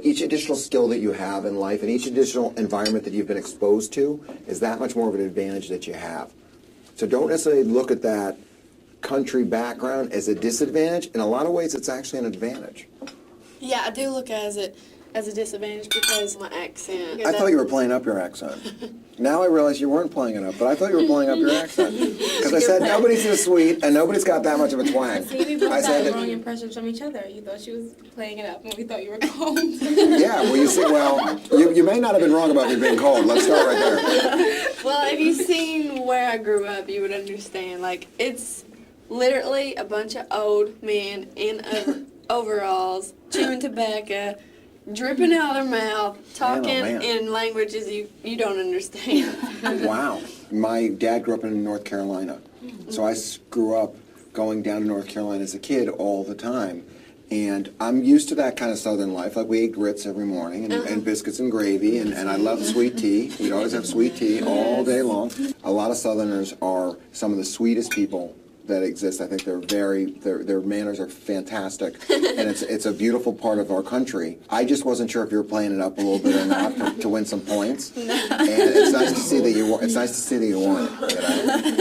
each additional skill that you have in life and each additional environment that you've been exposed to is that much more of an advantage that you have. So don't necessarily look at that country background as a disadvantage. In a lot of ways, it's actually an advantage. Yeah, I do look at it as a disadvantage because my accent. I thought you were playing up your accent. Now I realize you weren't playing it up, but I thought you were playing up your accent. Because I said nobody's as sweet and nobody's got that much of a twang. See, we both I said got that, wrong impressions from each other. You thought she was playing it up, and we thought you were cold. yeah, well, you see, well, you may not have been wrong about me being cold. Let's start right there. Well, if you've seen where I grew up, you would understand. Like, it's literally a bunch of old men in overalls, chewing tobacco, dripping out of their mouth, talking Man, oh, man. in languages you don't understand. Wow. My dad grew up in North Carolina. So I grew up going down to North Carolina as a kid all the time. And I'm used to that kind of southern life. Like, we ate grits every morning and biscuits and gravy, and I love sweet tea. We'd always have sweet tea all day long. A lot of southerners are some of the sweetest people that exist. I think their manners are fantastic, and it's a beautiful part of our country. I just wasn't sure if you were playing it up a little bit or not to win some points. And it's nice to see that you weren't. You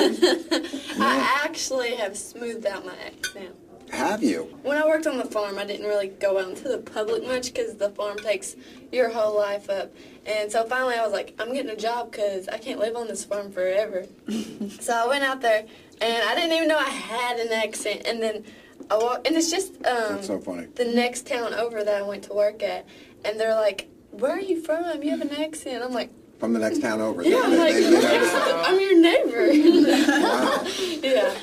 know? I actually have smoothed out my accent. Have you? When I worked on the farm, I didn't really go out into the public much because the farm takes your whole life up. And so finally I was like, I'm getting a job because I can't live on this farm forever. So I went out there, and I didn't even know I had an accent. And then I walked, and it's just That's so funny. the next town over that I went to work at. And they're like, where are you from? You have an accent. I'm like, From the next town over. yeah, I'm like, I'm your neighbor. Wow. Yeah.